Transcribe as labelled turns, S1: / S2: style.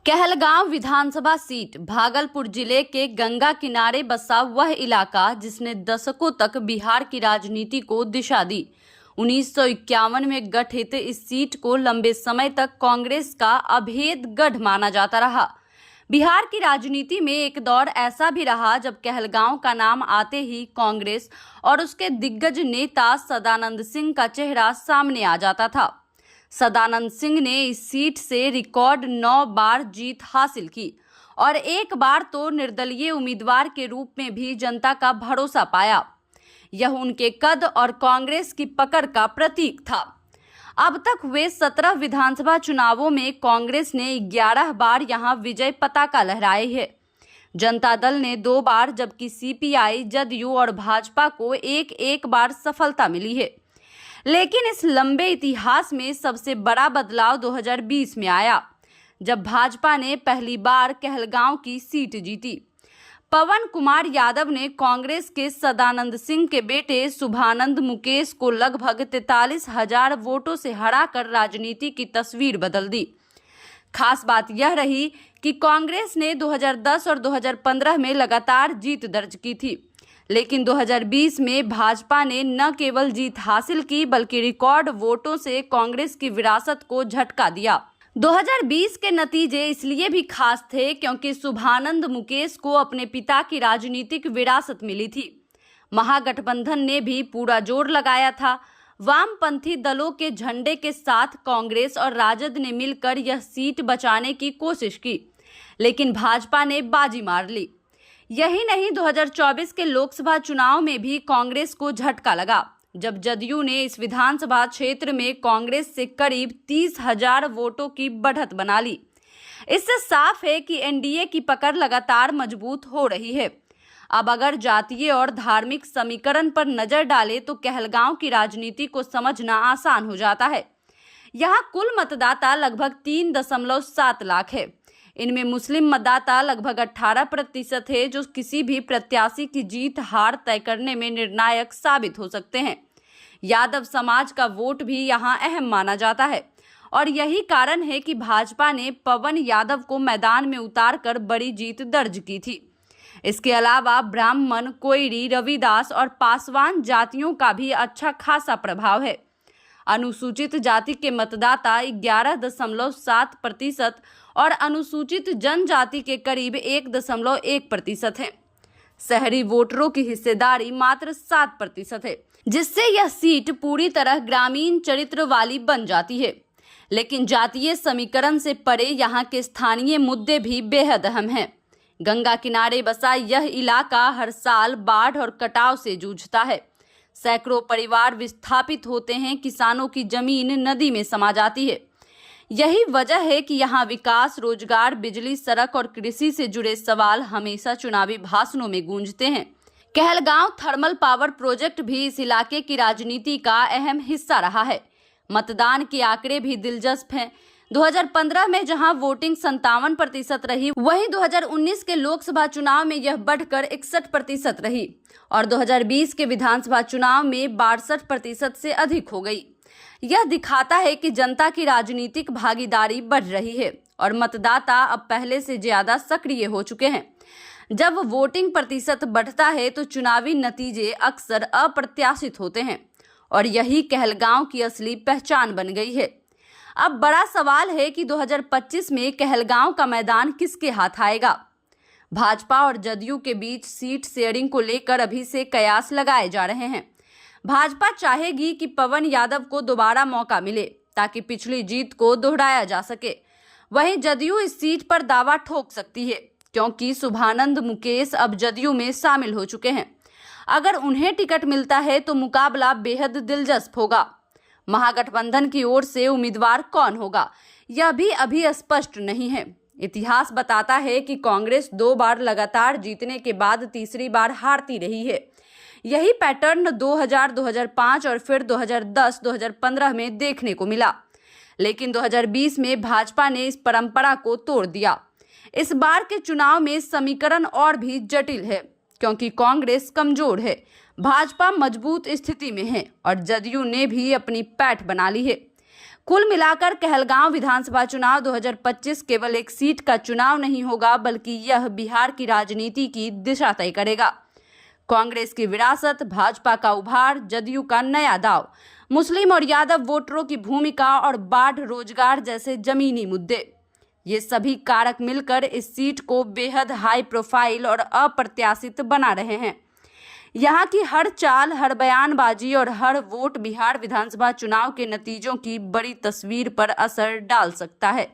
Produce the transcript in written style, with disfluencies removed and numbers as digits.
S1: कहलगांव विधानसभा seat Bhagalpur जिले के गंगा किनारे बसा वह इलाका जिसने दशकों तक बिहार की राजनीति को दिशा दी। 1951 में गठित इस सीट को लंबे समय तक कांग्रेस का अभेद गढ़ माना जाता रहा। बिहार की राजनीति में एक दौर ऐसा भी रहा जब कहलगांव का नाम आते ही कांग्रेस और उसके दिग्गज नेता सदानंद सिंह का चेहरा सामने आ जाता था। सदानंद सिंह ने इस सीट से रिकॉर्ड 9 बार जीत हासिल की और एक बार तो निर्दलीय उम्मीदवार के रूप में भी जनता का भरोसा पाया। यह उनके कद और कांग्रेस की पकड़ का प्रतीक था। अब तक हुए 17 विधानसभा चुनावों में कांग्रेस ने 11 बार यहां विजय पताका लहराई है। जनता दल ने 2 बार, जबकि सीपीआई, जदयू और भाजपा को एक बार सफलता मिली है। लेकिन इस लंबे इतिहास में सबसे बड़ा बदलाव 2020 में आया, जब भाजपा ने पहली बार कहलगांव की सीट जीती। पवन कुमार यादव ने कांग्रेस के सदानंद सिंह के बेटे शुभानंद मुकेश को लगभग 43,000 वोटों से हराकर राजनीति की तस्वीर बदल दी। खास बात यह रही कि कांग्रेस ने 2010 और 2015 में लगातार जीत दर्ज की थी, लेकिन 2020 में भाजपा ने न केवल जीत हासिल की बल्कि रिकॉर्ड वोटों से कांग्रेस की विरासत को झटका दिया। 2020 के नतीजे इसलिए भी खास थे क्योंकि शुभानंद मुकेश को अपने पिता की राजनीतिक विरासत मिली थी। महागठबंधन ने भी पूरा जोर लगाया था। वामपंथी दलों के झंडे के साथ कांग्रेस और राजद ने मिलकर यह सीट बचाने की कोशिश की, लेकिन भाजपा ने बाजी मार ली। यही नहीं, 2024 के लोकसभा चुनाव में भी कांग्रेस को झटका लगा, जब जदयू ने इस विधानसभा क्षेत्र में कांग्रेस से करीब 30,000 वोटों की बढ़त बना ली। इससे साफ है कि एनडीए की पकड़ लगातार मजबूत हो रही है। अब अगर जातीय और धार्मिक समीकरण पर नजर डालें तो कहलगांव की राजनीति को समझना आसान हो जाता है। यहाँ कुल मतदाता लगभग 3.7 लाख है। इनमें मुस्लिम मतदाता लगभग 18% है, जो किसी भी प्रत्याशी की जीत हार तय करने में निर्णायक साबित हो सकते हैं। यादव समाज का वोट भी यहां अहम माना जाता है और यही कारण है कि भाजपा ने पवन यादव को मैदान में उतारकर बड़ी जीत दर्ज की थी। इसके अलावा ब्राह्मण, कोयरी, रविदास और पासवान जातियों का भी अच्छा खासा प्रभाव है। अनुसूचित जाति के मतदाता 11.7% और अनुसूचित जनजाति के करीब 1.1% हैं। शहरी वोटरों की हिस्सेदारी मात्र 7% है, जिससे यह सीट पूरी तरह ग्रामीण चरित्र वाली बन जाती है। लेकिन जातीय समीकरण से परे यहाँ के स्थानीय मुद्दे भी बेहद अहम हैं। गंगा किनारे बसा यह इलाका हर साल बाढ़ और कटाव से जूझता है। सैकड़ों परिवार विस्थापित होते हैं, किसानों की जमीन नदी में समा जाती है। यही वजह है कि यहाँ विकास, रोजगार, बिजली, सड़क और कृषि से जुड़े सवाल हमेशा चुनावी भाषणों में गूंजते हैं। कहलगांव थर्मल पावर प्रोजेक्ट भी इस इलाके की राजनीति का अहम हिस्सा रहा है। मतदान के आंकड़े भी दिलचस्प हैं। 2015 में जहां वोटिंग 57% रही, वहीं 2019 के लोकसभा चुनाव में यह बढ़कर 61% रही और 2020 के विधानसभा चुनाव में 62% से अधिक हो गई। यह दिखाता है कि जनता की राजनीतिक भागीदारी बढ़ रही है और मतदाता अब पहले से ज्यादा सक्रिय हो चुके हैं। जब वोटिंग प्रतिशत बढ़ता है तो चुनावी नतीजे अक्सर अप्रत्याशित होते हैं और यही कहलगांव की असली पहचान बन गई है। अब बड़ा सवाल है कि 2025 में कहलगांव का मैदान किसके हाथ आएगा। भाजपा और जदयू के बीच सीट शेयरिंग को लेकर अभी से कयास लगाए जा रहे हैं। भाजपा चाहेगी कि पवन यादव को दोबारा मौका मिले ताकि पिछली जीत को दोहराया जा सके। वहीं जदयू इस सीट पर दावा ठोक सकती है क्योंकि शुभानंद मुकेश अब जदयू में शामिल हो चुके हैं। अगर उन्हें टिकट मिलता है तो मुकाबला बेहद दिलचस्प होगा। महागठबंधन की ओर से उम्मीदवार कौन होगा, यह भी अभी स्पष्ट नहीं है। इतिहास बताता है कि कांग्रेस 2 बार लगातार जीतने के बाद तीसरी बार हारती रही है। यही पैटर्न 2000, 2005 और फिर 2010, 2015 में देखने को मिला, लेकिन 2020 में भाजपा ने इस परंपरा को तोड़ दिया। इस बार के चुनाव में समीकरण और भी जटिल है क्योंकि कांग्रेस कमजोर है, भाजपा मजबूत स्थिति में है और जदयू ने भी अपनी पैठ बना ली है। कुल मिलाकर कहलगांव विधानसभा चुनाव 2025 केवल एक सीट का चुनाव नहीं होगा, बल्कि यह बिहार की राजनीति की दिशा तय करेगा। कांग्रेस की विरासत, भाजपा का उभार, जदयू का नया दाव, मुस्लिम और यादव वोटरों की भूमिका और बाढ़, रोजगार जैसे जमीनी मुद्दे, ये सभी कारक मिलकर इस सीट को बेहद हाई प्रोफाइल और अप्रत्याशित बना रहे हैं। यहाँ की हर चाल, हर बयानबाजी और हर वोट बिहार विधानसभा चुनाव के नतीजों की बड़ी तस्वीर पर असर डाल सकता है।